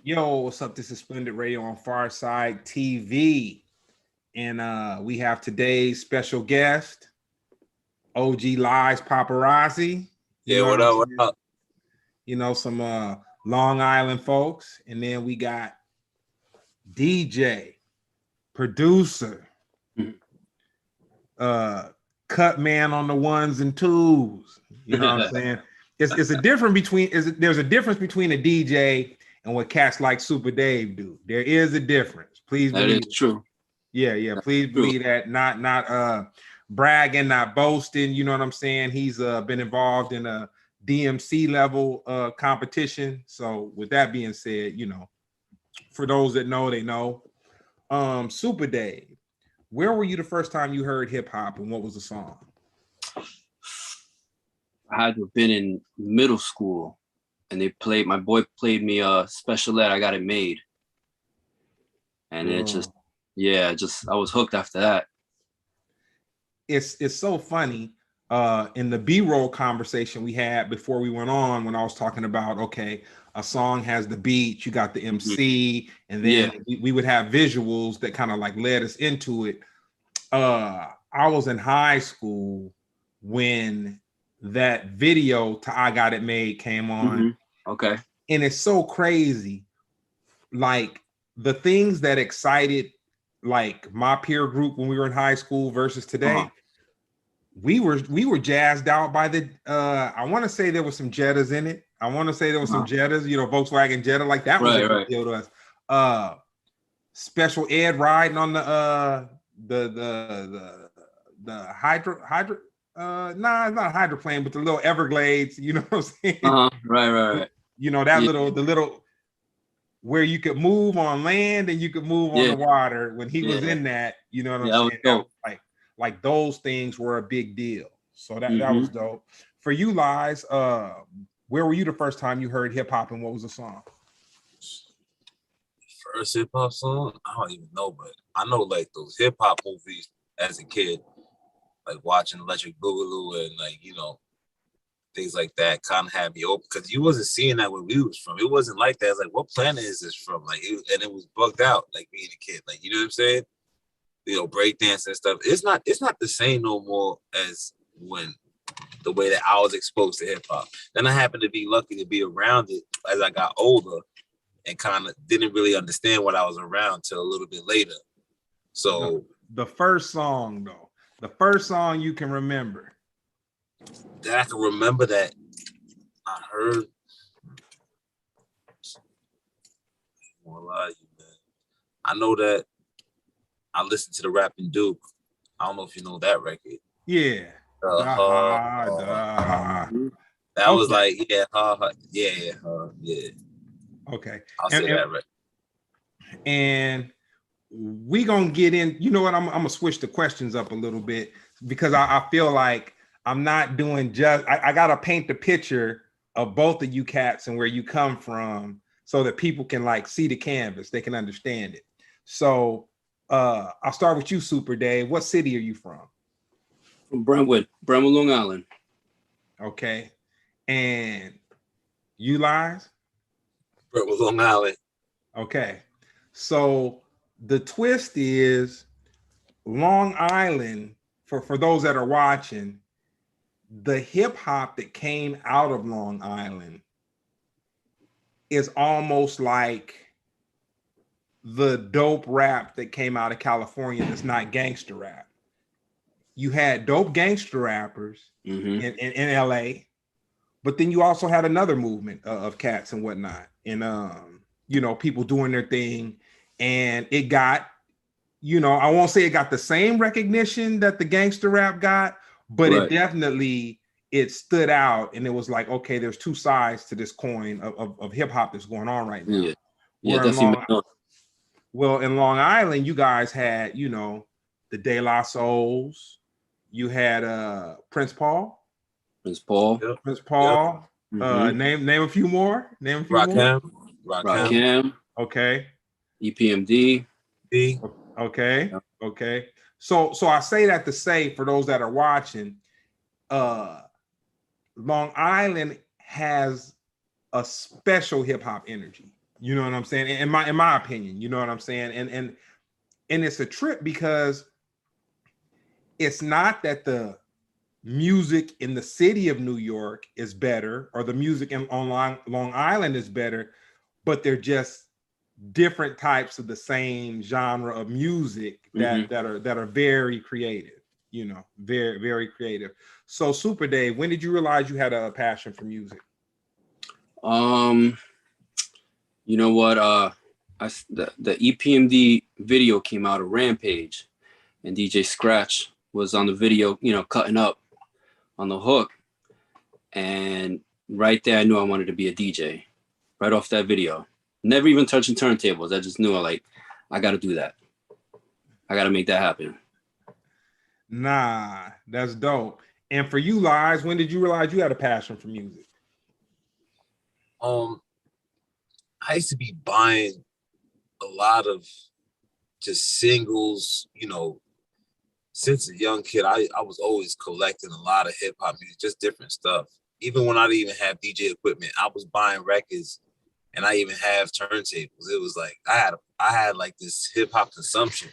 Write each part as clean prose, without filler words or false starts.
Yo, what's up? This is Splendid Radio on PharcydeTV. And we have today's special guest, OG Lyes Papparazzi. You Yeah, know what I'm up? What saying? up? You know, some Long Island folks. And then we got DJ, producer, cut man on the ones and twos. You know what I'm saying? It's a difference between there's a difference between a DJ and what cats like Supa Dave do. There is a difference. Please That believe is it. true. Yeah. That's Please true. believe that. Not bragging, not boasting. You know what I'm saying? He's been involved in a DMC level competition. So with that being said, you know, for those that know, they know. Supa Dave, where were you the first time you heard hip hop, and what was the song? I had to have been in middle school, and my boy played me a Special Ed. I Got It Made, and it just, I was hooked after that. It's so funny. In the B-roll conversation we had before we went on, when I was talking about, okay, a song has the beat, you got the MC, and then we would have visuals that kind of like led us into it. I was in high school when that video to I Got It Made came on. Okay. And it's so crazy. Like the things that excited like my peer group when we were in high school versus today. We were jazzed out by the I want to say there was some Jettas in it. I want to say there was some Jettas, you know, Volkswagen Jetta, like that was a big deal to us. Special Ed riding on the hydro nah, it's not a hydroplane, but the little Everglades, you know what I'm saying? Right. You know, that the little where you could move on land and you could move on the water. When he was in that, you know what I'm saying? That was like those things were a big deal. So that was dope. For you, Lyes, where were you the first time you heard hip hop, and what was the song? First hip hop song? I don't even know, but I know like those hip hop movies as a kid, like watching Electric Boogaloo and like, you know, things like that kind of had me open, because you wasn't seeing that where we was from. It wasn't like that. It's like, what planet is this from? Like, and it was bugged out, like being a kid. Like, you know what I'm saying? You know, breakdance and stuff. It's not the same no more as when the way that I was exposed to hip hop. Then I happened to be lucky to be around it as I got older, and kind of didn't really understand what I was around till a little bit later. So the first song though, the first song you can remember that I can remember that I heard. I won't lie to you, man. I know that I listened to the Rapping Duke. I don't know if you know that record. Yeah. That was like, yeah. Okay. I'll say that right. And we gonna get in. You know what? I'm gonna switch the questions up a little bit, because I feel like I'm not doing just. I gotta paint the picture of both of you cats and where you come from, so that people can like see the canvas. They can understand it. So I'll start with you, Supa Dave. What city are you from? From Brentwood, Long Island. Okay. And you, Lyes? Brentwood, Long Island. Okay. So the twist is Long Island, for those that are watching, the hip hop that came out of Long Island is almost like the dope rap that came out of California that's not gangster rap. You had dope gangster rappers in LA, but then you also had another movement of cats and whatnot, and you know, people doing their thing, and it got, you know, I won't say it got the same recognition that the gangster rap got, but it definitely, it stood out, and it was like, okay, there's two sides to this coin of hip hop that's going on right now. Well, in Long Island, you guys had, you know, the De La Souls. You had Prince Paul. Prince Paul. Name a few more. Rakim. Okay. EPMD. Okay. So I say that to say, for those that are watching, Long Island has a special hip hop energy. You know what I'm saying? In my opinion, you know what I'm saying? And it's a trip because it's not that the music in the city of New York is better or the music on Long Island is better, but they're just different types of the same genre of music that are very creative, you know, very, very creative. So Supa Dave, when did you realize you had a passion for music? You know what? The EPMD video came out of Rampage, and DJ Scratch was on the video, you know, cutting up on the hook. And right there, I knew I wanted to be a DJ right off that video. Never even touching turntables. I just knew I got to do that. I got to make that happen. Nah, that's dope. And for you, Lyes, when did you realize you had a passion for music? I used to be buying a lot of just singles, you know, since a young kid. I was always collecting a lot of hip hop music, just different stuff. Even when I didn't even have DJ equipment, I was buying records, and I even have turntables. It was like I had like this hip hop consumption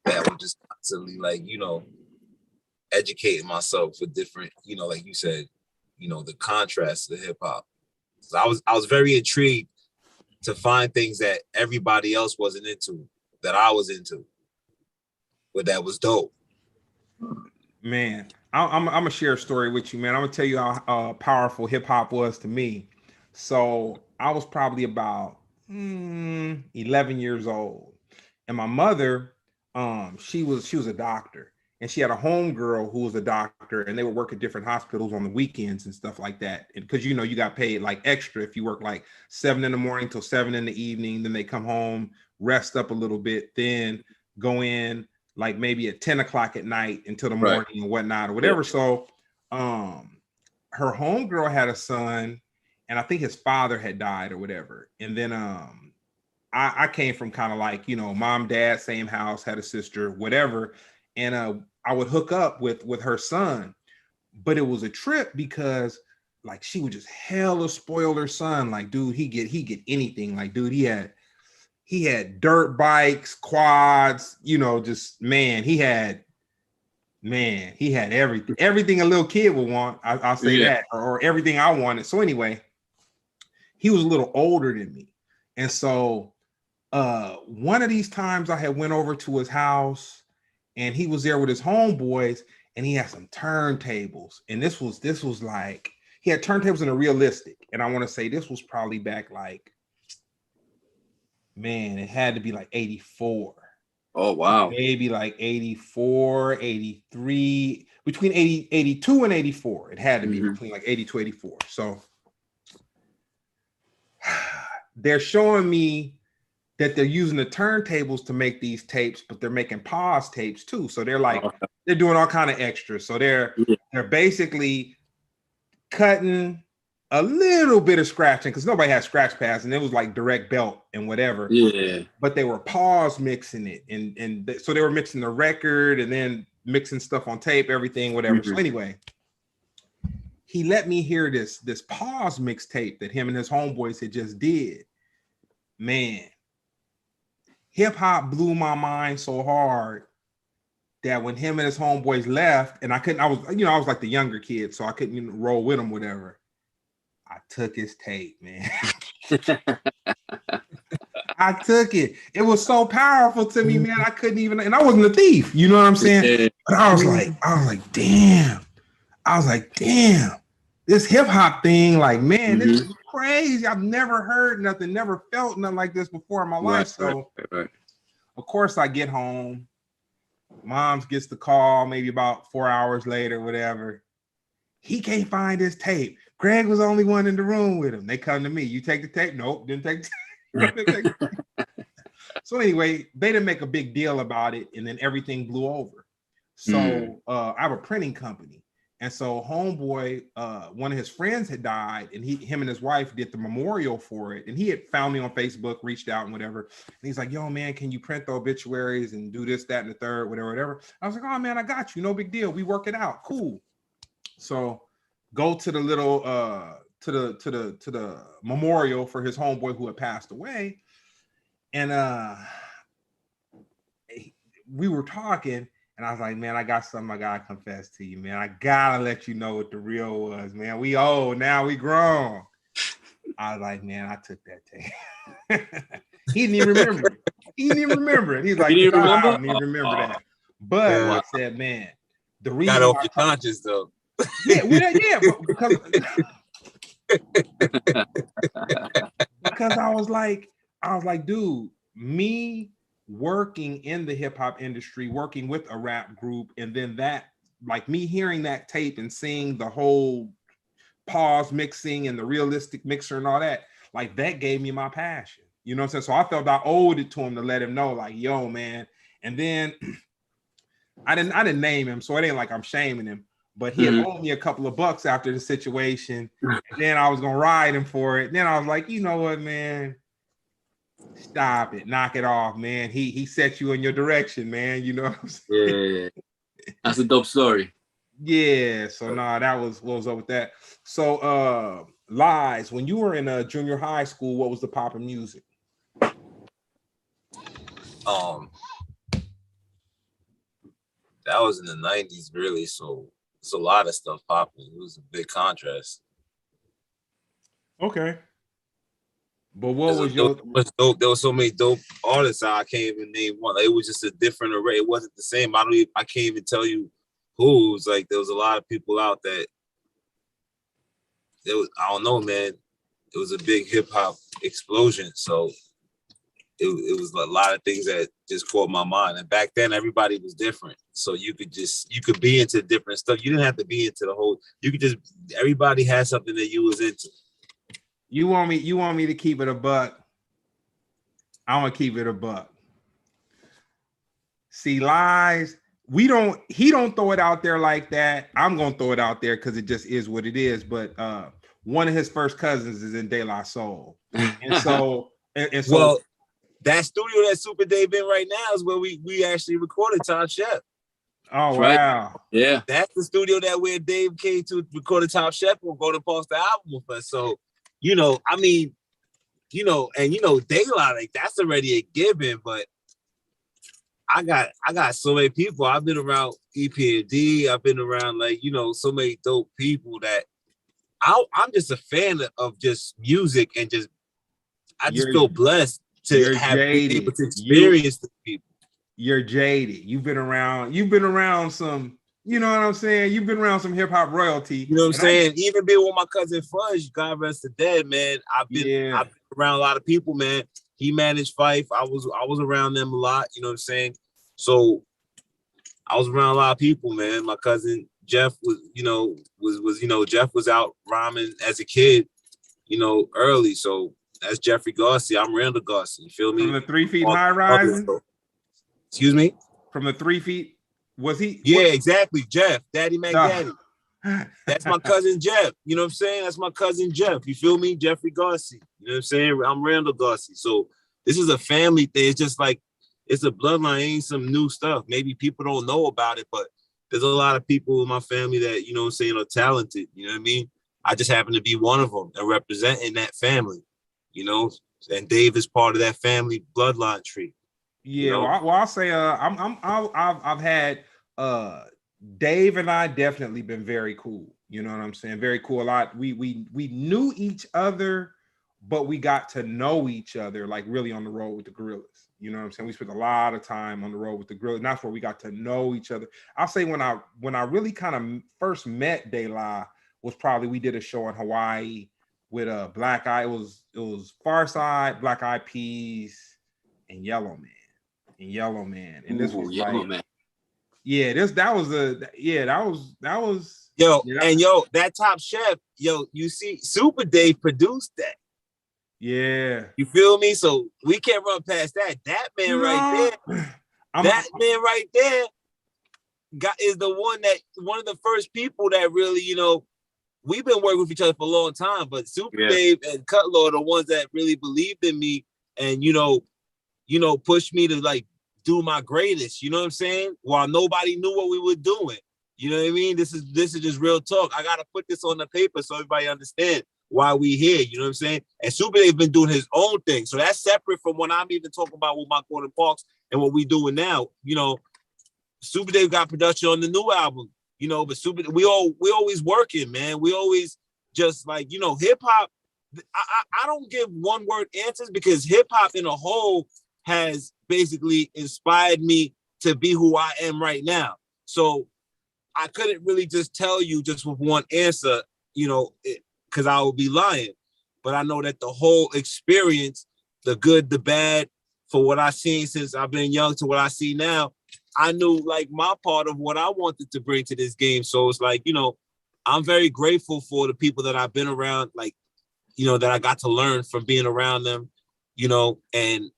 that was just constantly like, you know, educating myself with different, you know, like you said, you know, the contrast to hip hop. So I was very intrigued to find things that everybody else wasn't into, that I was into, but that was dope. Man, I'm gonna share a story with you, man. I'm gonna tell you how powerful hip hop was to me. So I was probably about 11 years old, and my mother, she was a doctor, and she had a homegirl who was a doctor, and they would work at different hospitals on the weekends and stuff like that. And because you know you got paid like extra if you work like 7 in the morning till 7 in the evening, then they come home, rest up a little bit, then go in like maybe at 10 o'clock at night until the morning and whatnot or whatever. So her homegirl had a son, and I think his father had died or whatever. And then I came from kind of like, you know, mom, dad, same house, had a sister, whatever. And I would hook up with her son. But it was a trip because like she would just hella spoil her son. Like, dude, he get anything. Like, dude, he had dirt bikes, quads, you know, just he had everything a little kid would want. I'll say that, or everything I wanted. So anyway, he was a little older than me. And so one of these times I had went over to his house and he was there with his homeboys and he had some turntables. And this was like, he had turntables in a realistic. And I want to say this was probably back like, man, it had to be like 84. Oh, wow. Maybe like 84, 83, between 82 and 84. It had to be between like 82, 84. So they're showing me that they're using the turntables to make these tapes, but they're making pause tapes too. So they're like, they're doing all kind of extras. So they're basically cutting a little bit of scratching because nobody had scratch pads and it was like direct belt and whatever. Yeah. But they were pause mixing it. And so they were mixing the record and then mixing stuff on tape, everything, whatever. So anyway, he let me hear this pause mixtape that him and his homeboys had just did. Man, hip hop blew my mind so hard that when him and his homeboys left, and I was like the younger kid, so I couldn't even roll with them, whatever. I took his tape, man. I took it. It was so powerful to me, man. I couldn't even, and I wasn't a thief, you know what I'm saying? But I was like, damn. This hip hop thing, like, man, this is crazy. I've never heard nothing, never felt nothing like this before in my life. So, of course, I get home. Mom's gets the call maybe about 4 hours later, whatever. He can't find his tape. Greg was the only one in the room with him. They come to me. You take the tape? Nope, didn't take the tape. So anyway, they didn't make a big deal about it, and then everything blew over. So I have a printing company. And so homeboy, one of his friends had died, and him and his wife did the memorial for it. And he had found me on Facebook, reached out and whatever. And he's like, yo, man, can you print the obituaries and do this, that, and the third, whatever. I was like, oh man, I got you. No big deal. We work it out. Cool. So go to the little the memorial for his homeboy who had passed away, and we were talking, and I was like, man, I got something I gotta confess to you, man. I gotta let you know what the real was, man. We old now, we grown. I was like, man, I took that tape. He didn't even remember it. He didn't even remember it. He's like, I don't even remember that. But I said, man, the reason got off your conscience though. Yeah, because I was like, dude, me working in the hip hop industry, working with a rap group, and then that, like me hearing that tape and seeing the whole pause mixing and the realistic mixer and all that, like that gave me my passion. You know what I'm saying? So I felt I owed it to him to let him know, like, yo, man. And then I didn't name him, so it ain't like I'm shaming him, but he had owed me a couple of bucks after the situation. And then I was gonna ride him for it. Then I was like, you know what, man? Stop it, knock it off, man. He set you in your direction, man. You know what I'm saying? Yeah. That's a dope story. Yeah, so that was what was up with that. So Lyes, when you were in junior high school, what was the poppin' music? That was in the 90s, really. So it's a lot of stuff popping. It was a big contrast. Okay. But what was dope? There was so many dope artists I can't even name one. Like, it was just a different array. It wasn't the same. I can't even tell you who. It was like there was a lot of people out that I don't know, man. It was a big hip hop explosion. So it was a lot of things that just caught my mind. And back then everybody was different. So you could be into different stuff. You didn't have to be into the whole, everybody had something that you was into. You want me to keep it a buck? I'm gonna keep it a buck. See, Lyes, he don't throw it out there like that. I'm gonna throw it out there because it just is what it is. But one of his first cousins is in De La Soul. And so well, that studio that Supa Dave in right now is where we actually recorded Top Chef. Oh, right. Wow. Yeah. That's the studio that where Dave came to record Top Chef or go to post the album with us. So, I mean, Daylight, like that's already a given, but I got so many people. I've been around EPMD. I've been around so many dope people that I'm just a fan of just music and I just feel blessed to have been able to experience the people. You're jaded. You've been around some, you know what I'm saying? You've been around some hip hop royalty. You know what I'm saying? Even being with my cousin Fudge, God rest the dead, man. I've been around a lot of people, man. He managed Fife. I was around them a lot, you know what I'm saying? So I was around a lot of people, man. My cousin Jeff was Jeff was out rhyming as a kid, early. So that's Jeffrey Garcia. I'm Randall Garcia. You feel me? From the 3 feet high rising? Excuse me? From the 3 feet, was he? Yeah, exactly. Jeff, Daddy Mac Daddy. That's my cousin Jeff. You know what I'm saying? That's my cousin Jeff. You feel me? Jeffrey Garcia. You know what I'm saying? I'm Randall Garcia. So this is a family thing. It's just like, it's a bloodline, ain't some new stuff. Maybe people don't know about it, but there's a lot of people in my family that, you know what I'm saying, are talented. You know what I mean? I just happen to be one of them and representing that family, and Dave is part of that family bloodline tree. Yeah, I'll say I've had Dave and I definitely been very cool. You know what I'm saying? Very cool. A lot. We knew each other, but we got to know each other like really on the road with the Gorillas. You know what I'm saying? We spent a lot of time on the road with the Gorillas, and that's where we got to know each other. I'll say when I really kind of first met De La was probably we did a show in Hawaii with Black Eye. It was Pharcyde, Black Eyed Peas, and Yellow Man. And this was Yellow like, Man. Yeah, that was that Top Chef, you see, Supa Dave produced that. Yeah, you feel me? So we can't run past that. That man right there, man right there, is one of the first people that really, we've been working with each other for a long time, but Supa Dave and Cutlaw are the ones that really believed in me and pushed me to like do my greatest. You know what I'm saying? While nobody knew what we were doing. You know what I mean? This is just real talk. I gotta put this on the paper so everybody understands. why we here. You know what I'm saying? And Supa Dave been doing his own thing. So that's separate from what I'm even talking about with my Gordon Parks and what we doing now. You know, Supa Dave got production on the new album, you know, but we always working, man. We always just like, you know, hip hop. I don't give one word answers because hip hop in a whole has basically inspired me to be who I am right now. So I couldn't really just tell you just with one answer, you know, because I would be lying. But I know that the whole experience, the good, the bad, for what I've seen since I've been young to what I see now, I knew like my part of what I wanted to bring to this game. So it's like, you know, I'm very grateful for the people that I've been around, like, you know, that I got to learn from being around them, you know, and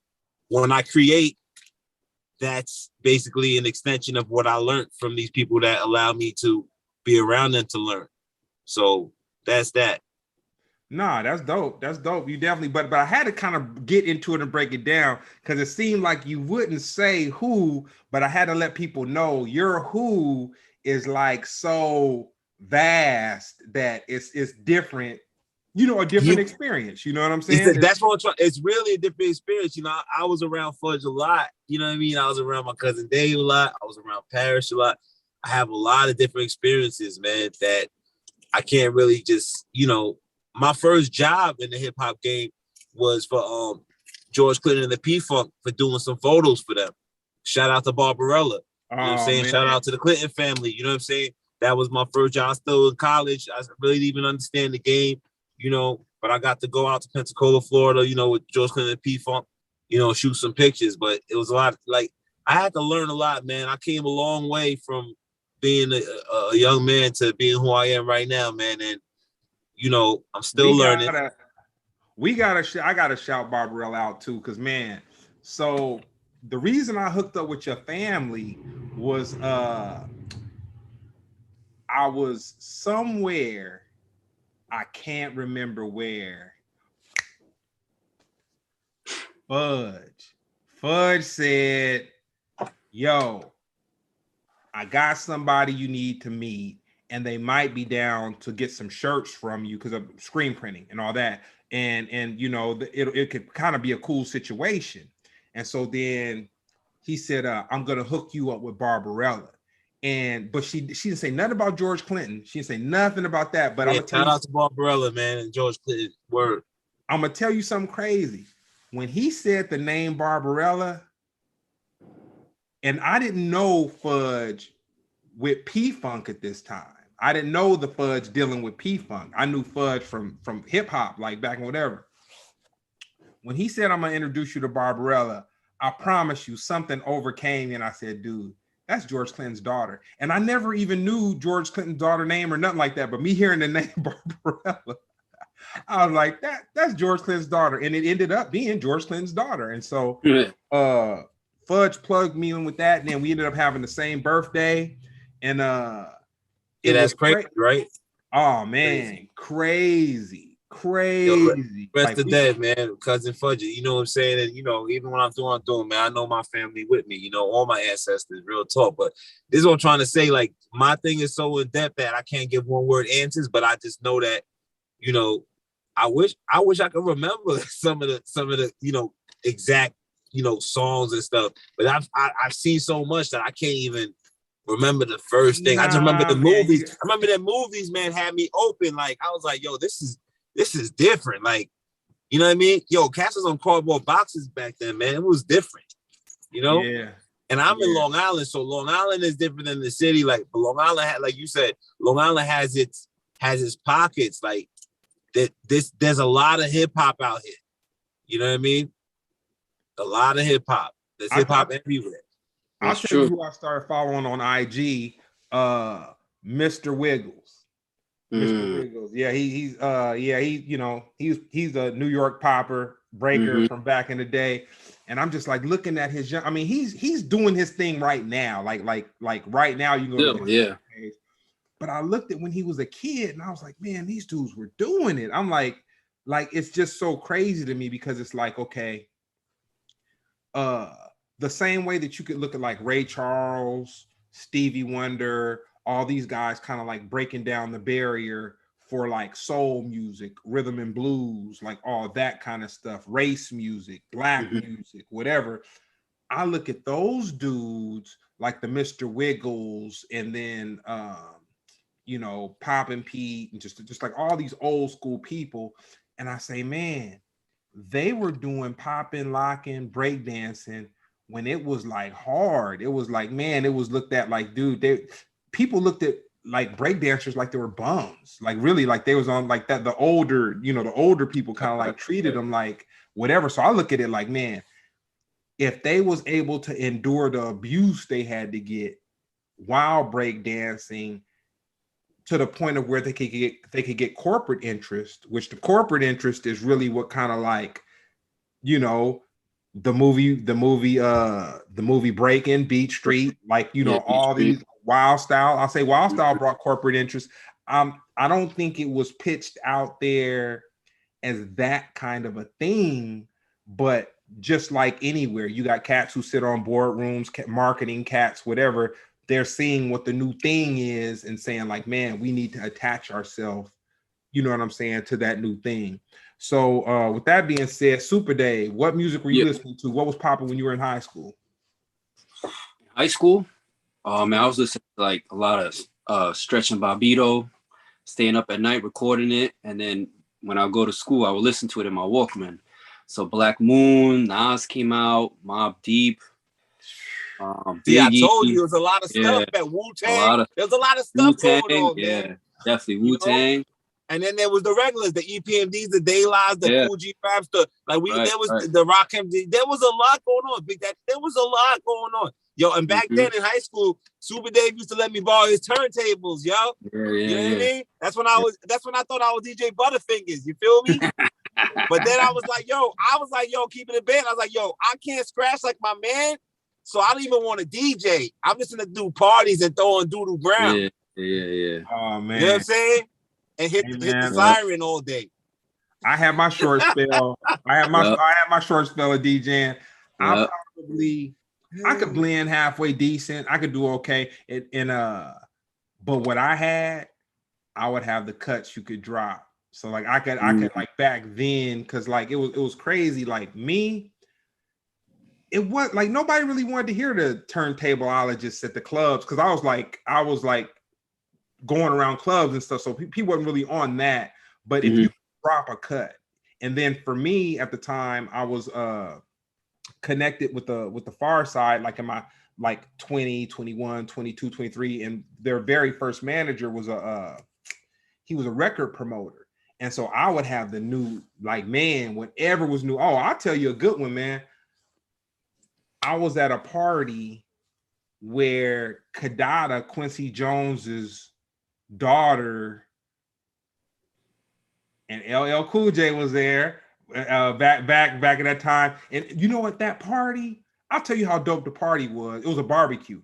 when I create, that's basically an extension of what I learned from these people that allow me to be around them to learn. So that's that. Nah, that's dope. That's dope. You definitely, but I had to kind of get into it and break it down because it seemed like you wouldn't say who, but I had to let people know your who is like so vast that it's different, you know, a different experience. You know what I'm saying? That's what I'm trying. It's really a different experience. You know, I was around Fudge a lot. You know what I mean? I was around my cousin Dave a lot. I was around Parrish a lot. I have a lot of different experiences, man, that I can't really just, you know, my first job in the hip hop game was for George Clinton and the P-Funk for doing some photos for them. Shout out to Barbarella. You know what I'm saying? Man. Shout out to the Clinton family. You know what I'm saying? That was my first job. I was still in college. I really didn't even understand the game, you know, but I got to go out to Pensacola, Florida, you know, with George Clinton and P-Funk, you know, shoot some pictures. But it was a lot, like, I had to learn a lot, man. I came a long way from being a young man to being who I am right now, man. And, you know, I'm still learning. I gotta shout Barbarella out too, because man, so the reason I hooked up with your family was I was somewhere, I can't remember where. Fudge said, yo, I got somebody you need to meet, and they might be down to get some shirts from you because of screen printing and all that. And you know, it could kind of be a cool situation. And so then he said, I'm gonna hook you up with Barbarella. But she didn't say nothing about George Clinton. She didn't say nothing about that. But yeah, shout out to Barbarella, man, and George Clinton. Word. I'm gonna tell you something crazy. When he said the name Barbarella, and I didn't know Fudge with P-Funk at this time. I didn't know the Fudge dealing with P-Funk. I knew Fudge from hip hop, like back in whatever. When he said, I'm gonna introduce you to Barbarella, I promise you something overcame me, and I said, dude, that's George Clinton's daughter. And I never even knew George Clinton's daughter name or nothing like that, but me hearing the name Barbarella, I was like, that's George Clinton's daughter. And it ended up being George Clinton's daughter. And so Fudge plugged me in with that, and then we ended up having the same birthday. And that's crazy, right? Oh man, crazy. Yo, rest of dead, man. Cousin Fudge, you know what I'm saying? And you know, even when I'm doing, man, I know my family with me, you know, all my ancestors, real talk. But this is what I'm trying to say. Like, my thing is so in depth that I can't give one word answers, but I just know that, you know, I wish I could remember some of the, you know, exact, you know, songs and stuff. But I've seen so much that I can't even remember the first thing. I just remember the movies. I remember the movies, man, had me open. Like, I was like, yo, this is different. Like, you know what I mean? Yo, cats was on cardboard boxes back then, man. It was different, you know? Yeah. And I'm in Long Island, so Long Island is different than the city. Like, Long Island, like you said, Long Island has its pockets. Like, there's a lot of hip hop out here. You know what I mean? A lot of hip hop. There's hip hop everywhere. I'll tell you who I started following on IG, Mr. Wiggles. Mr. Wiggles. Yeah, he's you know, he's a New York popper breaker from back in the day. And I'm just like looking at his I mean, he's doing his thing right now. Like right now you go to his page. But I looked at when he was a kid and I was like, man, these dudes were doing it. I'm like it's just so crazy to me because it's like, okay, the same way that you could look at like Ray Charles, Stevie Wonder, all these guys kind of like breaking down the barrier for like soul music, rhythm and blues, like all that kind of stuff, race music, black music, whatever. I look at those dudes like the Mr. Wiggles, and then you know, Poppin' Pete, and just like all these old school people, and I say, man, they were doing popping, locking, breakdancing when it was like hard. It was like, man, it was looked at like, dude, people looked at like breakdancers like they were bums, like really, like they was on like that. The older, you know, the older people kind of like treated them like whatever. So I look at it like, man, if they was able to endure the abuse they had to get while breakdancing to the point of where they could get corporate interest, which the corporate interest is really what kind of like, you know, the movie Breaking, Beat Street, like, you know, all these Wild Style. I'll say Wild Style brought corporate interest. I don't think it was pitched out there as that kind of a thing, but just like anywhere, you got cats who sit on boardrooms, marketing cats, whatever. They're seeing what the new thing is and saying like, man, we need to attach ourselves, you know what I'm saying, to that new thing. So with that being said, Supa Dave, what music were you listening to? What was popping when you were in high school? High school? Man, I was listening to like a lot of Stretch and Bobbito, staying up at night recording it, and then when I go to school, I would listen to it in my Walkman. So Black Moon, Nas came out, Mobb Deep. See, I told you it was a lot of stuff at Wu-Tang. There's a lot of stuff going on, man. Definitely Wu-Tang. You know? And then there was the regulars, the EPMDs, the De Lies, the Cool G Raps, there was the Rock MD. There was a lot going on, Big Daddy. There was a lot going on. Yo, and back then in high school, Supa Dave used to let me borrow his turntables, yo. You know what I mean? That's when I thought I was DJ Butterfingers. You feel me? But then I was like, yo, keeping it band. I was like, yo, I can't scratch like my man. So I don't even want to DJ. I'm just gonna do parties and throw on Doodle Brown. Yeah. Oh man. You know what I'm saying? And hit the siren all day. I had my short spell. I had my short spell of DJing. I could blend halfway decent. I could do okay. But what I would have the cuts you could drop. So like I could like back then, because like it was crazy. Like me, it was like nobody really wanted to hear the turntableologists at the clubs, because I was like going around clubs and stuff, so people wasn't really on that. But if you drop a cut, and then for me at the time, I was connected with the Pharcyde, like in my like 20, 21, 22, 23, and their very first manager was he was a record promoter, and so I would have the new, like, man, whatever was new. Oh, I'll tell you a good one, man. I was at a party where Kadada, Quincy Jones's daughter, and LL Cool J was there back at that time. And you know what, that party, I'll tell you how dope the party was. It was a barbecue.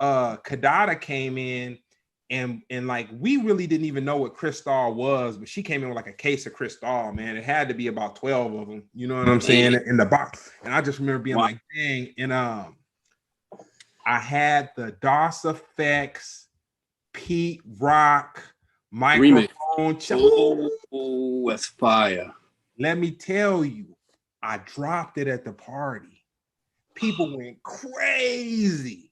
Kadada came in, and like we really didn't even know what Cristal was, but she came in with like a case of Cristal, man. It had to be about 12 of them, you know what I'm saying, in the box. And I just remember being like, dang. And I had the DOS Effects, Pete Rock microphone. Oh, that's fire. Let me tell you, I dropped it at the party. People went crazy.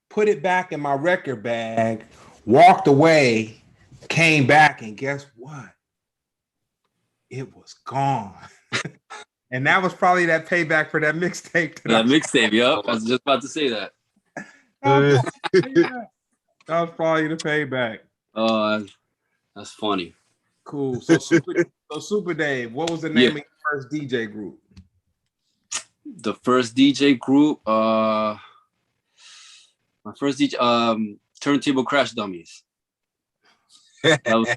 Put it back in my record bag, walked away, came back, and guess what? It was gone. And that was probably that payback for that mixtape. That mixtape, yep. I was just about to say that. That was probably the payback. Oh, that's funny. Cool. So Supa Dave, what was the name of your first DJ group? The first DJ group, my first DJ, Turntable Crash Dummies. That was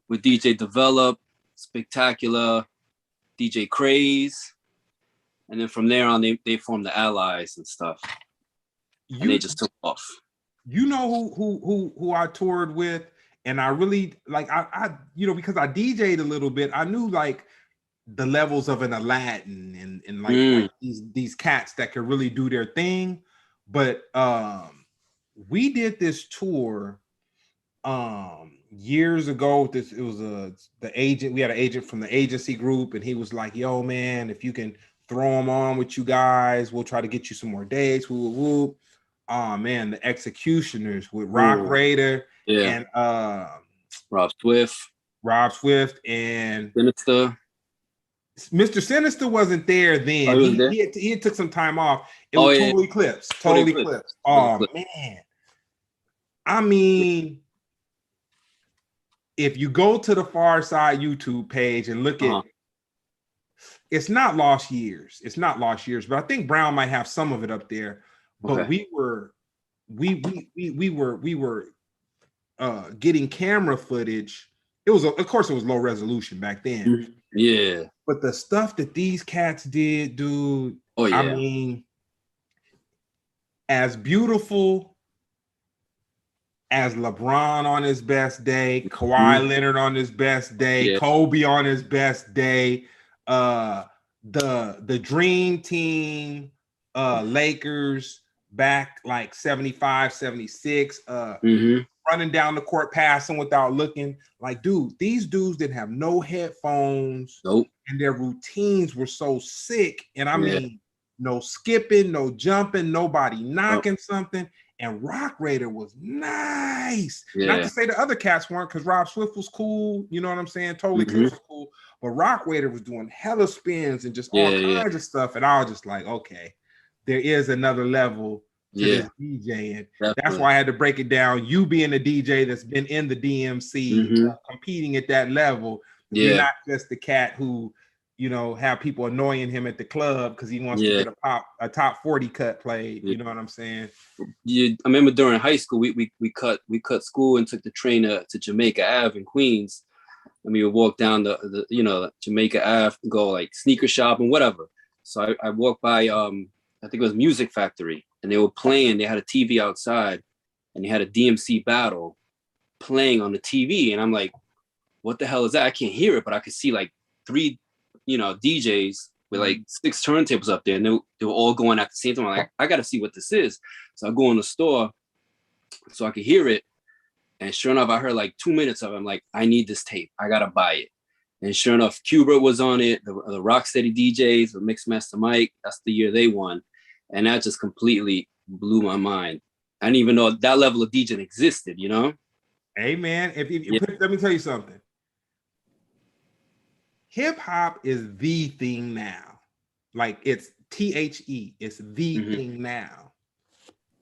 with DJ Develop, Spectacular, DJ Craze, and then from there on, they formed the Allies and stuff, and they just took off. You know who I toured with, and I really like I because I DJ'd a little bit, I knew like the levels of an Aladdin and like these cats that could really do their thing. But we did this tour years ago, it was the agent. We had an agent from the agency group, and he was like, "Yo, man, if you can throw them on with you guys, we'll try to get you some more dates." Whoop, whoop, whoop. Oh man, the Executioners with Rock Raider and Rob Swift and Sinister. Mr. Sinister wasn't there then. Oh, he, he took some time off. It was Total Eclipse. Total Eclipse. Oh man. I mean, if you go to the Pharcyde YouTube page and look at, it's not Lost Years. It's not Lost Years, but I think Brown might have some of it up there. But we were getting camera footage. It was, of course, it was low resolution back then. Yeah. But the stuff that these cats did, dude. Oh yeah. I mean, as beautiful as LeBron on his best day, Kawhi Leonard on his best day, Kobe on his best day, the Dream Team, Lakers back like 75, 76, running down the court, passing without looking. Like, dude, these dudes didn't have no headphones. Nope. And their routines were so sick. And I mean, no skipping, no jumping, nobody knocking something. And Rock Raider was nice. Not to say the other cats weren't, because Rob Swift was cool. You know what I'm saying? Totally was cool. But Rock Raider was doing hella spins and just all kinds of stuff. And I was just like, okay, there is another level to this DJing. That's why I had to break it down. You being a DJ that's been in the DMC, competing at that level. You're not just the cat who, you know, have people annoying him at the club because he wants to get a top 40 cut played. You know what I'm saying? I remember during high school, we cut school and took the train to Jamaica Ave in Queens. And we would walk down the Jamaica Ave and go like sneaker shopping, whatever. So I walked by I think it was Music Factory, and they were playing. They had a TV outside, and they had a DMC battle playing on the TV. And I'm like, what the hell is that? I can't hear it, but I could see like 3, DJs with like 6 turntables up there, and they were all going at the same time. I'm like, I got to see what this is. So I go in the store so I could hear it. And sure enough, I heard like 2 minutes of it. I'm like, I need this tape. I got to buy it. And sure enough, Kubert was on it, the Rocksteady DJs, the Mixmaster Mike. That's the year they won. And that just completely blew my mind. I didn't even know that level of DJing existed, you know? Hey, man, let me tell you something. Hip hop is the thing now. Like, it's THE. It's the thing now.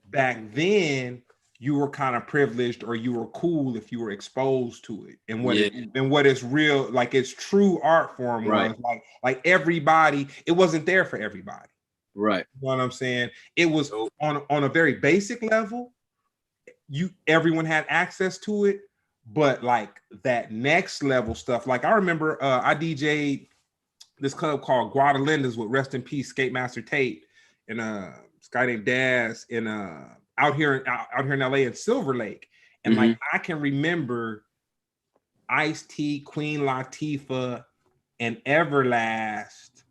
Back then, you were kind of privileged, or you were cool if you were exposed to it. And what it's real, like its true art form was like everybody, it wasn't there for everybody. Right. You know what I'm saying? It was on a very basic level. Everyone had access to it, but like that next level stuff. Like I remember I DJ'd this club called Guadalinda's with rest in peace Skate Master Tate and this guy named Daz in out here in LA in Silver Lake. And like I can remember Ice-T, Queen Latifah, and Everlast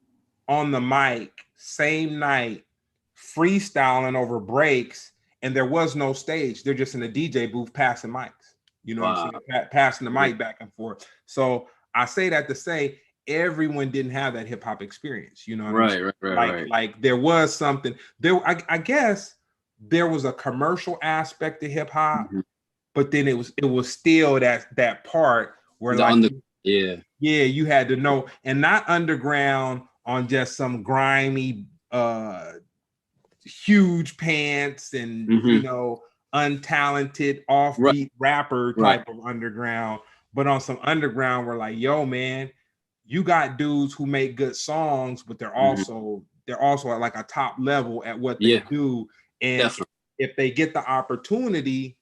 on the mic same night, freestyling over breaks, and there was no stage. They're just in a DJ booth passing mics. You know what I'm saying? Passing the mic back and forth. So I say that to say everyone didn't have that hip hop experience. You know what I'm saying? Like there was something there. I guess there was a commercial aspect to hip hop, but then it was still that part where you had to know, and not underground on just some grimy huge pants and untalented offbeat rapper type of underground, but on some underground where like, yo man, you got dudes who make good songs, but they're also at like a top level at what they do. And if they get the opportunity,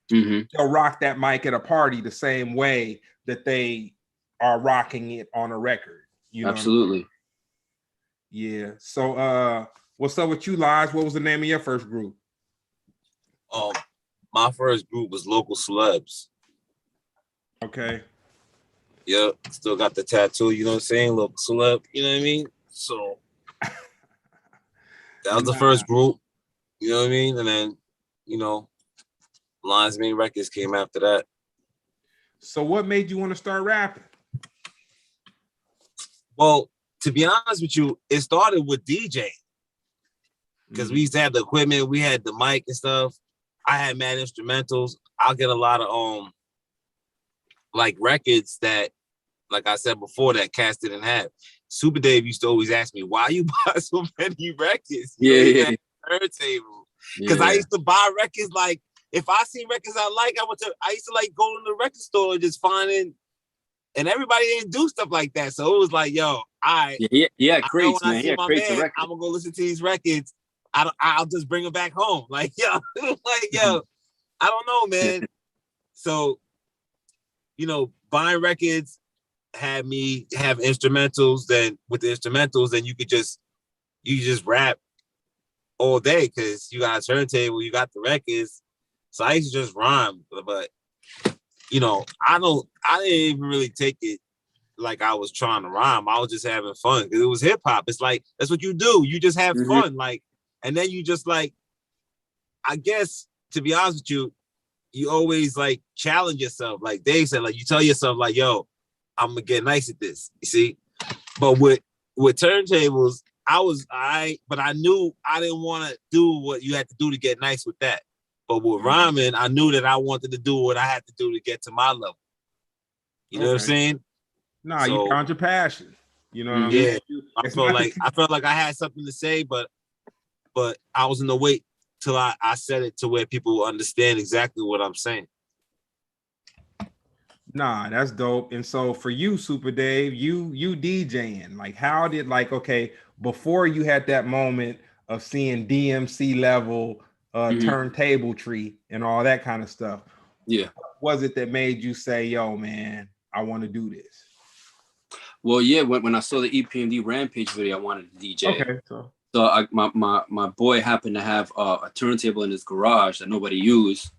they'll rock that mic at a party the same way that they are rocking it on a record. You know? Absolutely. Yeah. So what's up with you, Lyes? What was the name of your first group? My first group was Local Celebs. Okay. Yeah, still got the tattoo, you know what I'm saying? Local Celeb, you know what I mean? So that was the first group, you know what I mean? And then, Lions Main Records came after that. So what made you want to start rapping? Well, to be honest with you, it started with DJing. Because we used to have the equipment, we had the mic and stuff. I had mad instrumentals. I'll get a lot of like records that, like I said before, that cats didn't have. Supa Dave used to always ask me, why you buy so many records? Yeah. Turntable. Because I used to buy records, like if I see records I like, I used to like go to the record store and just finding, and everybody didn't do stuff like that. So it was like, yo, all right. Yeah, crates, when man. I see my Crates man, I'm gonna go listen to these records. I'll just bring them back home. Like, yo, I don't know, man. So, buying records had me have instrumentals. Then with the instrumentals, then you just rap all day because you got a turntable, you got the records. So I used to just rhyme, but I didn't even really take it like I was trying to rhyme. I was just having fun because it was hip hop. It's like that's what you do. You just have fun, like, and then you just like, I guess to be honest with you, you always like challenge yourself. Like Dave said, like you tell yourself, like, yo, I'm gonna get nice at this. You see, but with turntables, but I knew I didn't want to do what you had to do to get nice with that. But with rhyming, I knew that I wanted to do what I had to do to get to my level. You know what I'm saying? Nah, so, you found your passion. You know what I mean? I felt like I had something to say, but I was in the wait till I said it to where people will understand exactly what I'm saying. Nah, that's dope. And so for you, Supa Dave, you DJing, like how did before you had that moment of seeing DMC level turntable tree and all that kind of stuff. Yeah. What was it that made you say, yo, man, I want to do this? Well, yeah, when I saw the EPMD Rampage video, I wanted to DJ. Okay. So my boy happened to have a turntable in his garage that nobody used.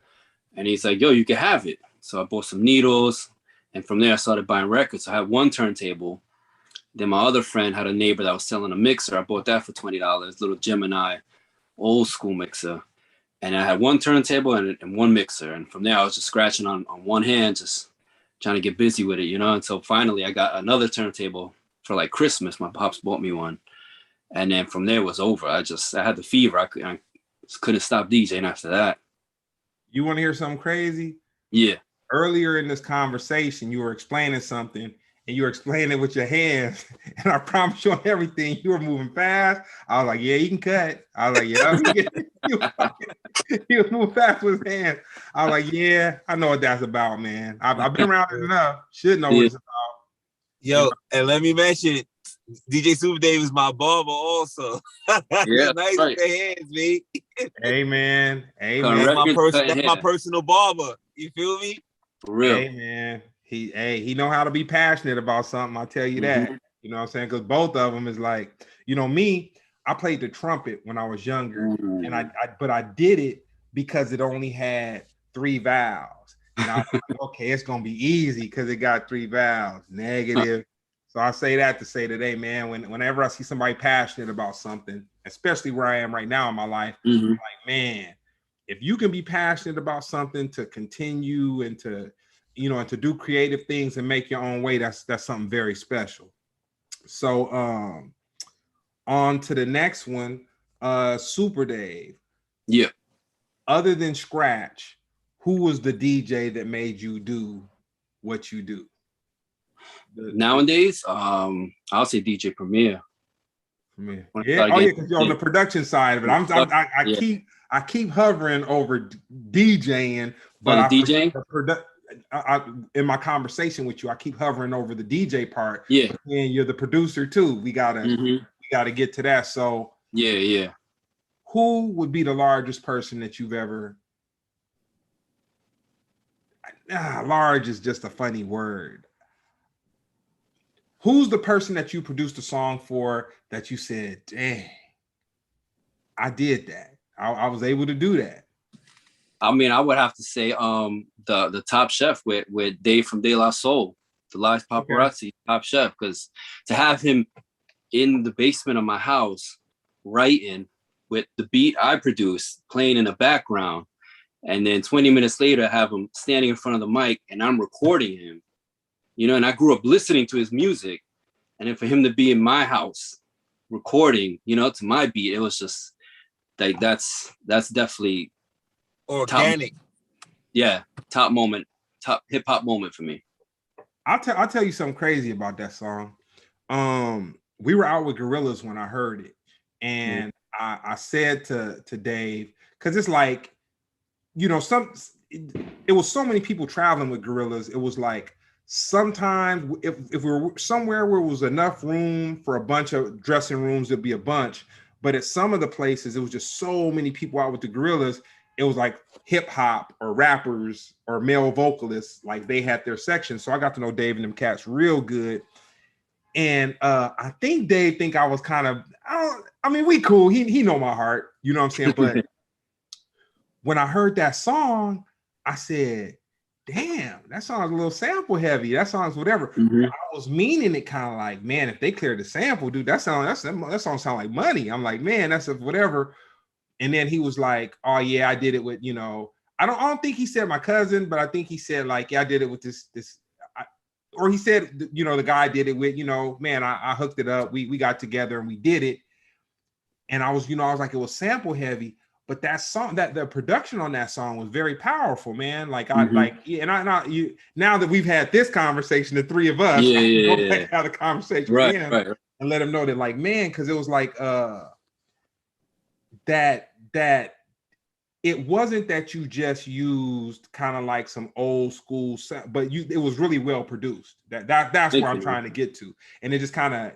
And he's like, yo, you can have it. So I bought some needles. And from there, I started buying records. So I had one turntable. Then my other friend had a neighbor that was selling a mixer. I bought that for $20, little Gemini, old school mixer. And I had one turntable and one mixer. And from there, I was just scratching on one hand, just trying to get busy with it, And so finally, I got another turntable for like Christmas. My pops bought me one. And then from there, it was over. I had the fever. I just couldn't stop DJing after that. You want to hear something crazy? Yeah. Earlier in this conversation, you were explaining something and you were explaining it with your hands. And I promise you on everything, you were moving fast. I was like, yeah, you can cut. I was like, yeah. He was moving fast with his hands. I was like, yeah, I know what that's about, man. I've been around it enough. Should know what it's about. Yo, and let me mention, DJ Supa Dave is my barber also. Yeah, nice right. with the hands, man. Hey, man. That's my personal barber. You feel me? For real. Hey, man. He know how to be passionate about something. I'll tell you that. You know what I'm saying? Because both of them is like, me, I played the trumpet when I was younger, and but I did it because it only had 3 valves. And I was like, okay, it's gonna be easy because it got 3 valves. Negative. So I say that to say that, hey, man, whenever I see somebody passionate about something, especially where I am right now in my life, I'm like, man, if you can be passionate about something to continue and to, and to do creative things and make your own way, that's something very special. So on to the next one, Supa Dave. Yeah. Other than scratch, who was the DJ that made you do what you do? Nowadays, I'll say DJ Premier. Yeah. Oh yeah, because you're on the production side of it. I keep hovering over DJing, but DJing. In my conversation with you, I keep hovering over the DJ part. Yeah. And you're the producer too. We gotta get to that. So yeah. Who would be the largest person that you've ever? Large is just a funny word. Who's the person that you produced a song for that you said, dang, I did that. I was able to do that. I mean, I would have to say the Top Chef with Dave from De La Soul, the Lyes Papparazzi Top Chef, because to have him in the basement of my house writing with the beat I produced playing in the background, And then 20 minutes later, I have him standing in front of the mic and I'm recording him, you know, and I grew up listening to his music. And then for him to be in my house recording, you know, to my beat, it was just like, that's definitely organic. Top moment, top hip hop moment for me. I'll tell you something crazy about that song. We were out with Gorillas when I heard it, and I said to Dave, because it's like, you know, it was so many people traveling with Gorillas. It was like sometimes if we were somewhere where it was enough room for a bunch of dressing rooms, there'd be a bunch. But at some of the places, it was just so many people out with the Gorillas. It was like hip hop or rappers or male vocalists, like they had their section. So I got to know Dave and them cats real good. And I think Dave think I was kind of, I mean, we cool. He know my heart, you know what I'm saying? But when I heard that song, I said, damn, that song's a little sample heavy. That song's whatever. I was meaning it kind of like, man, if they cleared the sample, dude, that song sound like money. I'm like, man, that's a whatever. And then he was like, oh yeah, I did it with, you know, I don't think he said my cousin, but I think he said like, yeah, I did it with this, or he said, you know, the guy did it with, you know, man, I hooked it up. We got together and we did it. And I was like, it was sample heavy, but that song, that the production on that song was very powerful, man. Like now that we've had this conversation, the three of us, go back and have a conversation with him and let him know that, like, man, because it was like that it wasn't that you just used kind of like some old school sound, but it was really well produced. That's where I'm trying to get to. And it just kind of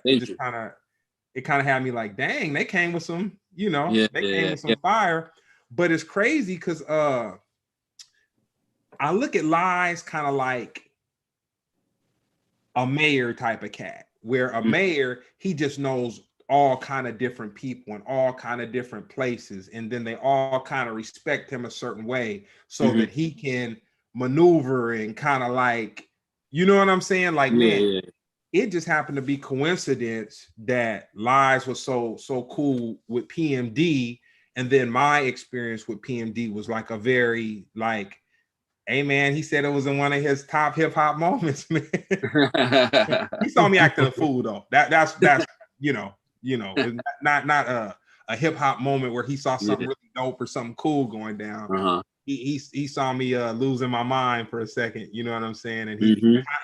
had me like, dang, they came with some, you know, came with some fire. But it's crazy because I look at Lyes kind of like a mayor type of cat, where a mayor, he just knows all kind of different people in all kind of different places, and then they all kind of respect him a certain way so that he can maneuver and kind of like, you know what I'm saying? Like, man, it just happened to be coincidence that Lyes was so cool with PMD, and then my experience with PMD was like a very like, hey man, he said it was in one of his top hip hop moments, man. He saw me acting a fool though. That's you know, not a hip hop moment where he saw something really dope or something cool going down. He saw me losing my mind for a second, you know what I'm saying? And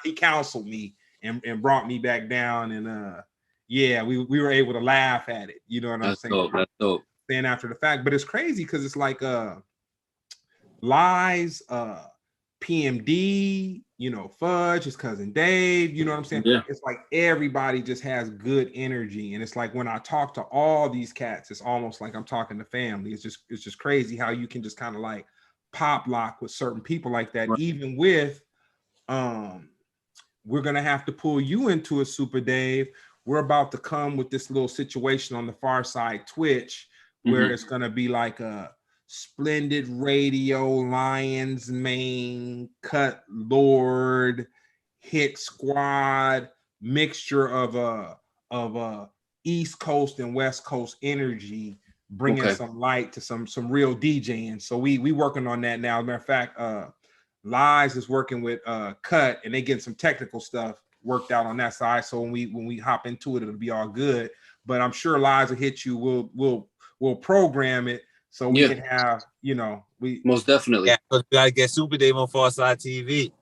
he counseled me and brought me back down, and we were able to laugh at it, you know what I'm saying? That's dope. Saying after the fact, but it's crazy because it's like Lyes, PMD, you know, Fudge, his cousin Dave, you know what I'm saying? Yeah. It's like everybody just has good energy. And it's like when I talk to all these cats, it's almost like I'm talking to family. It's just crazy how you can just kind of like pop lock with certain people like that, even with we're gonna have to pull you into it, Supa Dave. We're about to come with this little situation on the Pharcyde Twitch where it's gonna be like a Splendid Radio, Lions Mane, Cut Lord, Hit Squad, mixture of East Coast and West Coast energy, bringing some light to some real DJing. So we working on that now. As a matter of fact, Lyes is working with Cut, and they getting some technical stuff worked out on that side. So when we hop into it, it'll be all good. But I'm sure Lyes will hit you. We'll program it. So we can have, you know, we most definitely. Yeah, we gotta get Supa Dave on PharcydeTV.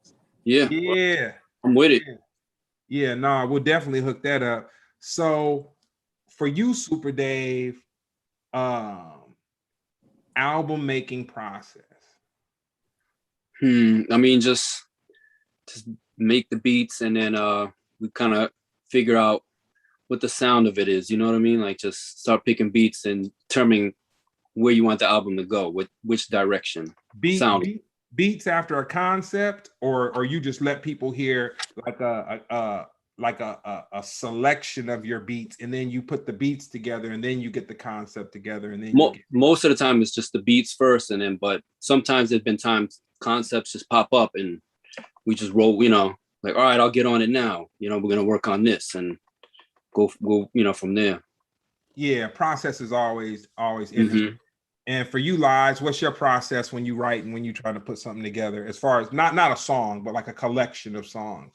Yeah. I'm with it. Yeah, no, we'll definitely hook that up. So for you, Supa Dave, album making process. I mean, just make the beats, and then we kind of figure out what the sound of it is. You know what I mean? Like just start picking beats and determining where you want the album to go, with which direction. Beats after a concept, or you just let people hear like a selection of your beats, and then you put the beats together, and then you get the concept together, and then most of the time it's just the beats first, and then but sometimes there's been times concepts just pop up and we just roll, you know, like, all right, I'll get on it now, you know, we're gonna work on this and go you know, from there. Yeah, process is always interesting. And for you, Lyes, what's your process when you write and when you try to put something together, as far as not a song, but like a collection of songs?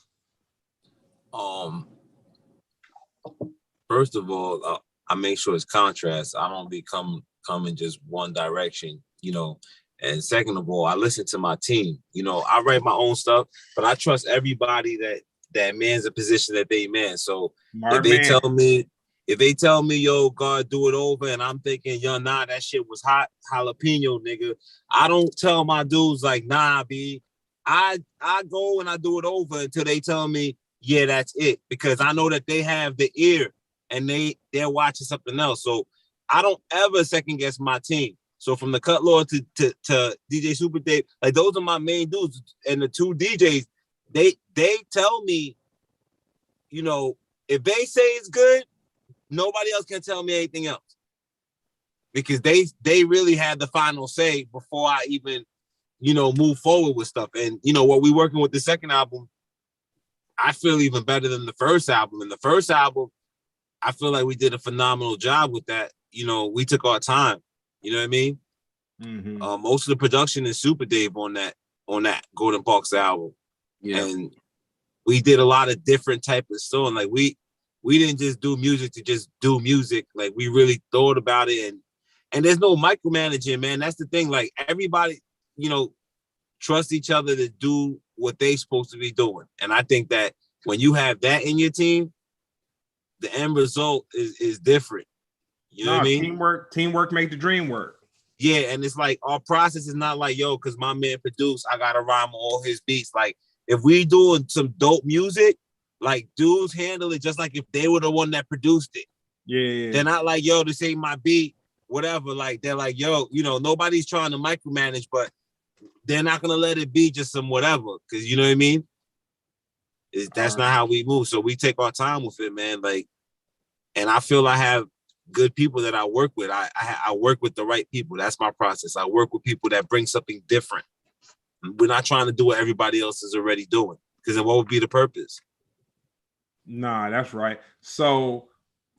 First of all, I make sure it's contrast. I don't come in just one direction, you know. And second of all, I listen to my team. You know, I write my own stuff, but I trust everybody that man's a position that they man. So if they tell me, yo, God, do it over, and I'm thinking, yo, nah, that shit was hot, jalapeno, nigga. I don't tell my dudes like, nah, B. I go and I do it over until they tell me, yeah, that's it, because I know that they have the ear and they're watching something else. So I don't ever second guess my team. So from the Cut Lord to DJ Supa Dave, like those are my main dudes, and the two DJs, they tell me, you know, if they say it's good, nobody else can tell me anything else, because they really had the final say before I even, you know, move forward with stuff. And you know what, we working with the second album, I feel even better than the first album. And the first album, I feel like we did a phenomenal job with that. You know, we took our time. You know what I mean? Mm-hmm. Most of the production is Supa Dave on that Golden Parks album. Yeah. And we did a lot of different type of song. Like we didn't just do music to just do music. Like we really thought about it, and there's no micromanaging, man. That's the thing. Like everybody, you know, trust each other to do what they supposed to be doing. And I think that when you have that in your team, the end result is different. You know what I mean? Teamwork make the dream work. Yeah, and it's like our process is not like, yo, because my man produced, I gotta rhyme all his beats. Like if we doing some dope music, like dudes handle it just like if they were the one that produced it. Yeah. They're not like, yo, this ain't my beat, whatever. Like they're like, yo, you know, nobody's trying to micromanage, but they're not gonna let it be just some whatever, because you know what I mean? That's not how we move. So we take our time with it, man. Like, and I feel I have good people that I work with. I work with the right people. That's my process. I work with people that bring something different. We're not trying to do what everybody else is already doing, because then what would be the purpose? Nah, that's right. So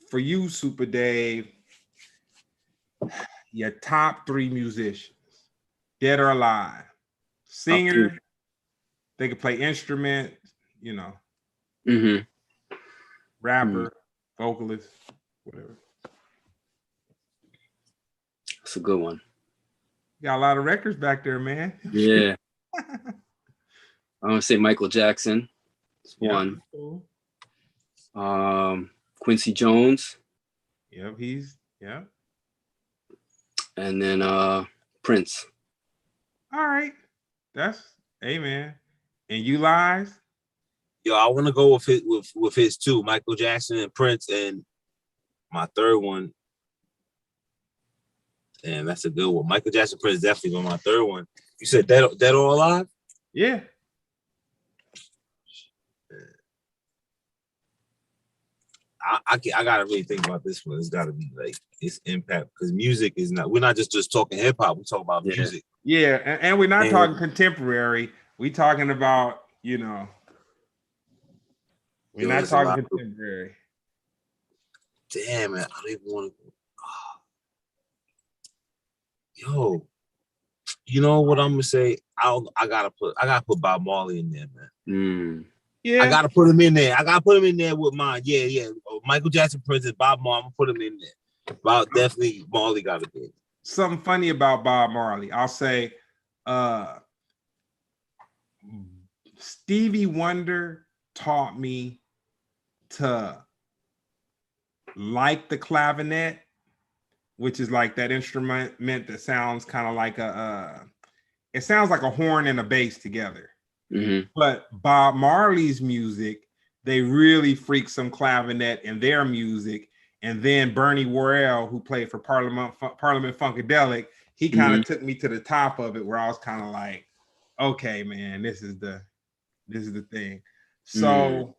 for you, Supa Dave, your top 3 musicians, dead or alive, singer, they could play instrument, you know, rapper, vocalist, whatever. That's a good one. Got a lot of records back there, man. Yeah. I want to say Michael Jackson. That's one. Cool. Quincy Jones. Yep, And then Prince. All right. That's amen. And you, Lyes? Yo, I want to go with his two, Michael Jackson and Prince, and my third one. And that's a good one. Michael Jackson, Prince, definitely on my third one. You said Dead or Alive? Yeah. I gotta really think about this one. It's gotta be like its impact, because music is not. We're not just talking hip hop. We talk about music. Yeah, and we're not talking contemporary. We talking about, you know. We're not talking contemporary. Damn it! I don't even want to. Yo, you know what I'm gonna say? I gotta put Bob Marley in there, man. Yeah, I gotta put him in there. I gotta put him in there with mine. Yeah. Michael Jackson, Prince, Bob Marley. I'm gonna put him in there. Definitely Marley gotta be. Something funny about Bob Marley, I'll say, Stevie Wonder taught me to like the clavinet, which is like that instrument that sounds kind of like it sounds like a horn and a bass together. But Bob Marley's music, they really freak some clavinet in their music. And then Bernie Worrell, who played for Parliament Funkadelic, he kind of took me to the top of it, where I was kind of like, okay, man, this is the thing. So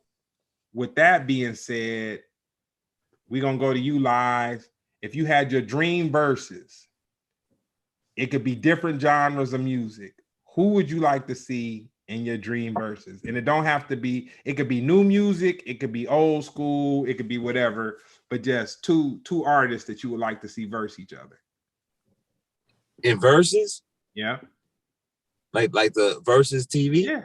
with that being said, we're gonna go to you, Lyes. If you had your dream verses, it could be different genres of music. Who would you like to see in your dream verses? And it don't have to be, it could be new music, it could be old school, it could be whatever, but just two artists that you would like to see verse each other. In verses? Yeah. Like the versus TV? Yeah.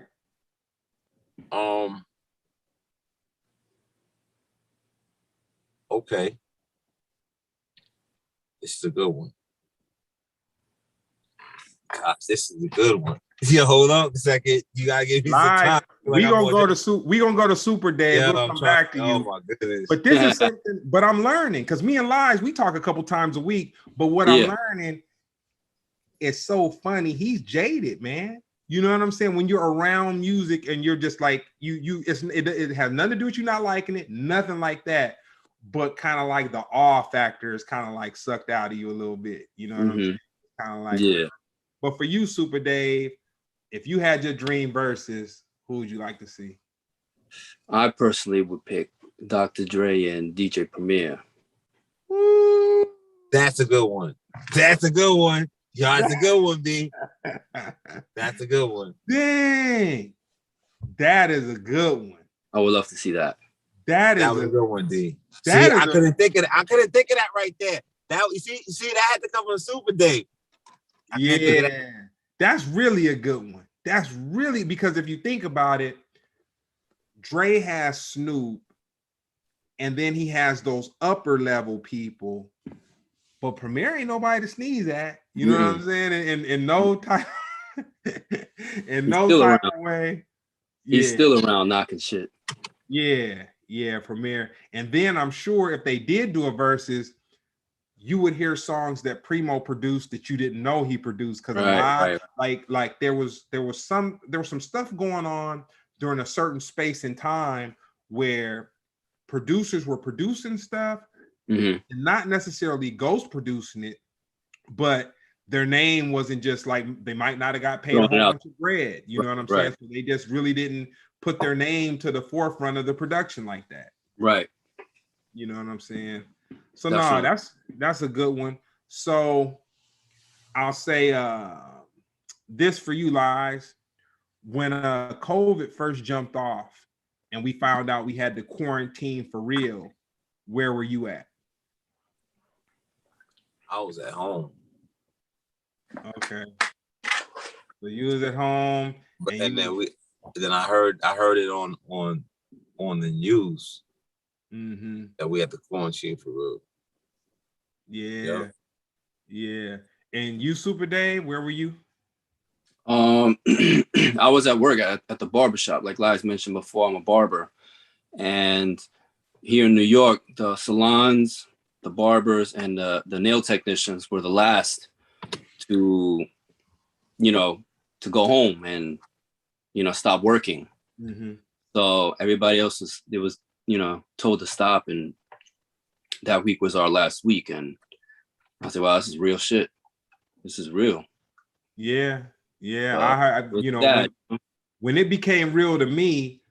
Okay. This is a good one. Gosh, this is a good one. Yeah, hold on a second. You gotta give me some time. We gonna go to Supa Dave. Yeah, we'll come back to you. Oh my goodness. But this is something. But I'm learning because me and Lyes, we talk a couple times a week. But what I'm learning is so funny. He's jaded, man. You know what I'm saying? When you're around music and you're just like it has nothing to do with you not liking it, nothing like that. But kind of like the awe factor is kind of like sucked out of you a little bit. You know what I'm saying? Kind of like But for you, Supa Dave, if you had your dream verses, who would you like to see? I personally would pick Dr. Dre and DJ Premier. Woo. That's a good one. That's a good one. Yeah, that's a good one, B. That's a good one. Dang. That is a good one. I would love to see that. That was a good one, D. See, I couldn't think of that right there. That you see, that had to come from Supa Dave. Yeah, that's really a good one. That's really, because if you think about it, Dre has Snoop, and then he has those upper level people, but Premier ain't nobody to sneeze at. You know what I'm saying? In no type, in no type of way. He's still around knocking shit. Yeah, Premier. And then I'm sure if they did do a versus, you would hear songs that Primo produced that you didn't know he produced, because like there was some stuff going on during a certain space and time where producers were producing stuff and not necessarily Ghost producing it, but their name wasn't just like, they might not have got paid a whole bunch of bread. You know what I'm saying? So they just really didn't put their name to the forefront of the production like that. Right. You know what I'm saying? So no, that's a good one. So I'll say this for you, Lyes. When COVID first jumped off and we found out we had to quarantine for real, where were you at? I was at home. Okay. So you was at home, and then I heard it on the news that we had to quarantine for real. Yeah. And you, Supa Dave, where were you? I was at work at the barbershop. Like Lyes mentioned before, I'm a barber. And here in New York, the salons, the barbers, and the nail technicians were the last to go home and, stop working. So everybody else was told to stop. And that week was our last week. And I said, wow, this is real shit. This is real. Yeah. When it became real to me,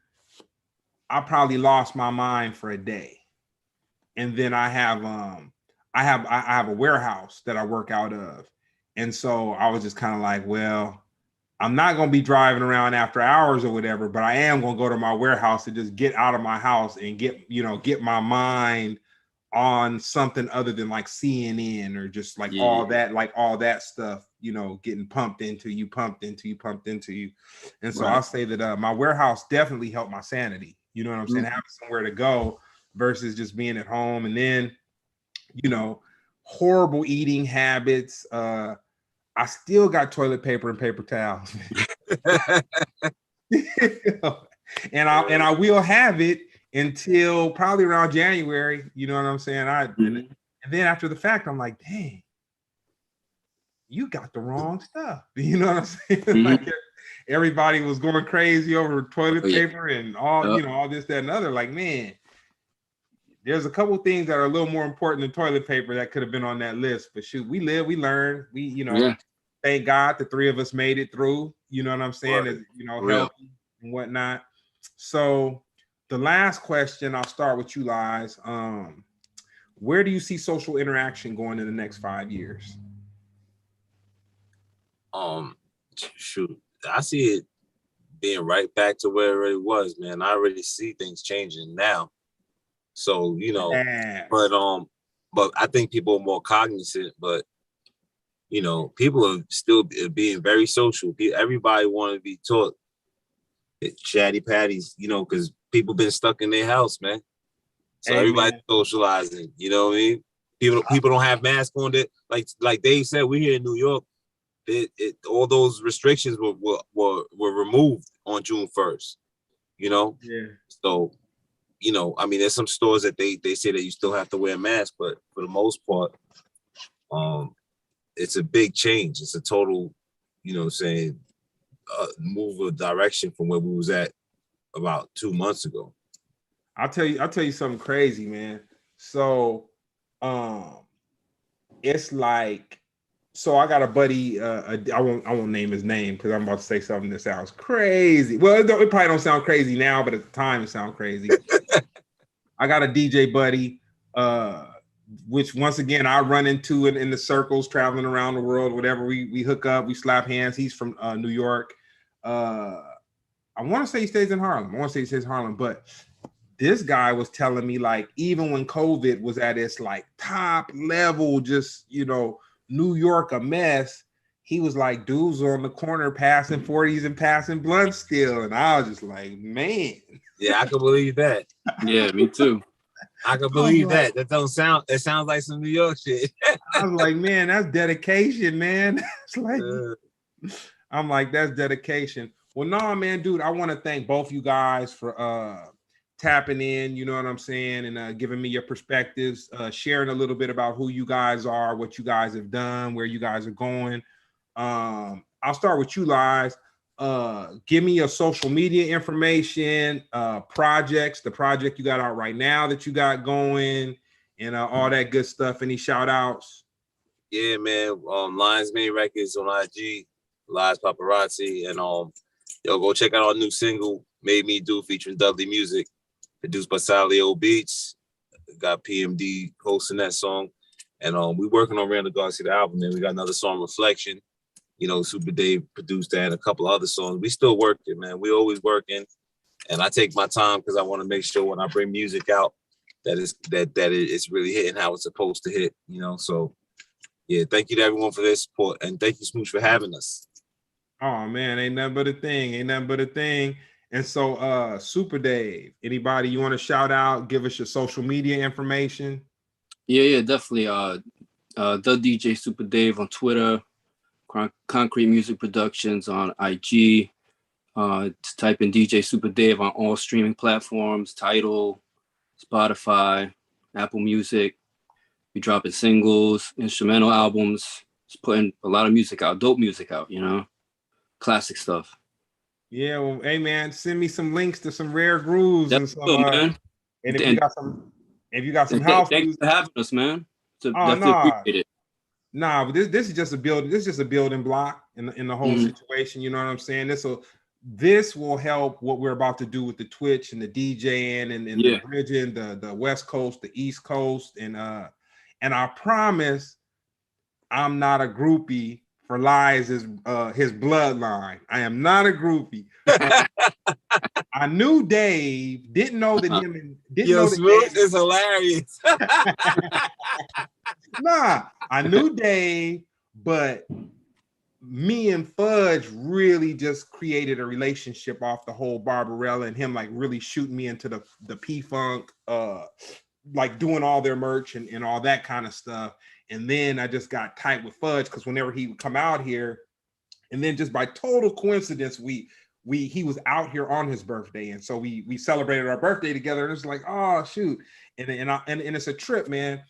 I probably lost my mind for a day. And then I have a warehouse that I work out of. And so I was just kind of like, well, I'm not going to be driving around after hours or whatever, but I am going to go to my warehouse and just get out of my house and get my mind on something other than like CNN or just like all that stuff, getting pumped into you. And so I'll say that my warehouse definitely helped my sanity. You know what I'm saying? Having somewhere to go versus just being at home. And then, horrible eating habits. I still got toilet paper and paper towels. and I will have it until probably around January. You know what I'm saying? And then after the fact, I'm like, dang, you got the wrong stuff. You know what I'm saying? Like everybody was going crazy over toilet paper and all, all this, that, and other. Like, man, there's a couple things that are a little more important than toilet paper that could have been on that list. But shoot, we live, we learn. We, thank God the three of us made it through. You know what I'm saying? Healthy and whatnot. So the last question, I'll start with you, Lyes. Where do you see social interaction going in the next 5 years? Shoot, I see it being right back to where it was, man. I already see things changing now. So, but I think people are more cognizant, but you know, people are still being very social. Everybody want to be taught chatty patties, you know, because people been stuck in their house, man. So Hey, everybody's man. socializing, you know what I mean? People don't have masks on. That like Dave said, we're here in New York. All those restrictions were removed on June 1st, you know? Yeah. So, you know, I mean, there's some stores that they say that you still have to wear a mask, but for the most part, it's a big change. It's a total, you know what I'm saying, move of direction from where we was at about 2 months ago. I'll tell you something crazy, man. So it's like, so I got a buddy, I won't name his name because I'm about to say something that sounds crazy. Well, it probably don't sound crazy now, but at the time it sounded crazy. I got a DJ buddy, which once again I run into it in the circles, traveling around the world, whatever. We hook up, we slap hands. He's from New York. I want to say he stays in Harlem. But this guy was telling me, like, even when COVID was at its like top level, just, you know, New York a mess, he was like, dudes on the corner passing 40s and passing blunts still. And I was just like, man. Yeah, I can believe that. Yeah, me too. I can believe that. That don't sound, it sounds like some New York shit. I was like, man, that's dedication, man. It's like, I'm like, that's dedication. Well, no, man, dude, I want to thank both you guys for tapping in, you know what I'm saying, and giving me your perspectives, sharing a little bit about who you guys are, what you guys have done, where you guys are going. I'll start with you, Lyes. Give me your social media information, projects, the project you got out right now that you got going, and all that good stuff. Any shout outs? Yeah, man. Lyes Main Records on IG, Lyes Papparazzi, and yo, go check out our new single, Made Me Do, featuring Dudley Music, produced by Salio Beats. Got PMD hosting that song. And we working on Randall Galaxy, the album, and we got another song, Reflection. You know, Supa Dave produced that and a couple other songs. We still working, man. We always working. And I take my time because I want to make sure when I bring music out that it's really hitting how it's supposed to hit, you know. So yeah, thank you to everyone for their support. And thank you, Smooch, for having us. Oh man, ain't nothing but a thing. And so Supa Dave, anybody you want to shout out, give us your social media information? Yeah, definitely. The DJ Supa Dave on Twitter, Concrete Music Productions on IG. Type in DJ Supa Dave on all streaming platforms, Tidal, Spotify, Apple Music. We dropping singles, instrumental albums, just putting a lot of music out, dope music out, you know, classic stuff. Yeah, well, hey man, send me some links to some rare grooves and some. Man. And if you got some house thanks music, for having us, man. Definitely appreciate it. Nah, but this is just a building. This is just a building block in the whole situation. You know what I'm saying? This will help what we're about to do with the Twitch and the DJing and the bridging, the West Coast, the East Coast, and I promise I'm not a groupie for Lyes his bloodline. I am not a groupie. I knew Dave, didn't know that him and didn't know that Smooth Dave is hilarious. Nah, I knew Dave, but me and Fudge really just created a relationship off the whole Barbarella and him like really shooting me into the P-Funk, like doing all their merch and all that kind of stuff. And then I just got tight with Fudge because whenever he would come out here, and then just by total coincidence, he was out here on his birthday, and so we celebrated our birthday together. And it's like, oh shoot, and it's a trip, man.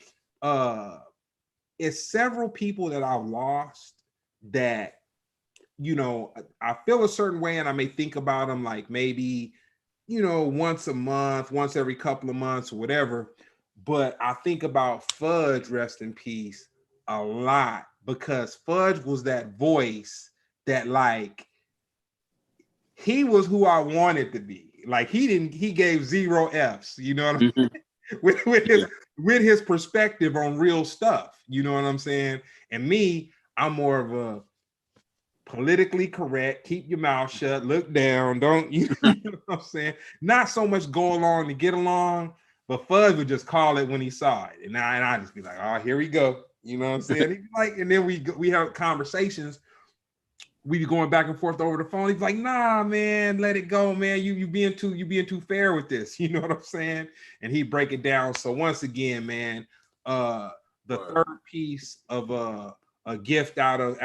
It's several people that I've lost that, you know, I feel a certain way, and I may think about them like maybe, you know, once a month, once every couple of months, or whatever. But I think about Fudge, rest in peace, a lot, because Fudge was that voice that, like, he was who I wanted to be. Like, he gave 0 F's, you know what I'm saying? with his perspective on real stuff, you know what I'm saying? And me, I'm more of a politically correct, keep your mouth shut, look down, don't you know what I'm saying? Not so much go along to get along, but Fudge would just call it when he saw it. And I just be like, oh, here we go. You know what I'm saying? He'd be like, and then we have conversations. We be going back and forth over the phone. He's like, nah, man, let it go, man. You being too fair with this. You know what I'm saying? And he break it down. So once again, man, the third piece of a gift out of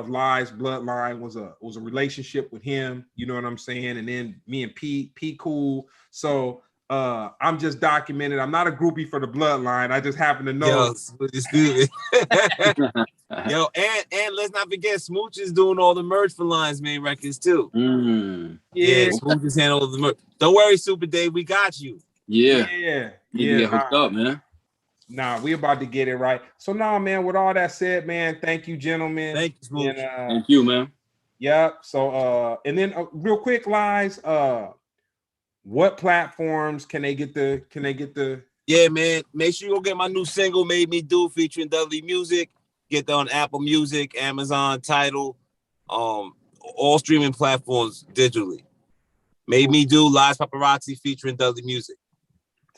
Lyes bloodline was a relationship with him. You know what I'm saying? And then me and P cool. So I'm just documented. I'm not a groupie for the bloodline. I just happen to know. Yo, and let's not forget, Smooch is doing all the merch for Lyes Main Records too. Yeah, Smooch is handling all the merch. Don't worry, Supa Dave, we got you. Yeah. Get hooked up, man. Nah, we about to get it right. So now, man, with all that said, man, thank you, gentlemen. Thank you, Smooch. And, thank you, man. Yep. So and then real quick, Lyes, what platforms can they get the Yeah, man, make sure you go get my new single, Made Me Do, featuring Dudley Music. Get that on Apple Music, Amazon, Tidal, all streaming platforms digitally. Made Me Do, Lyes Papparazzi featuring Dudley Music.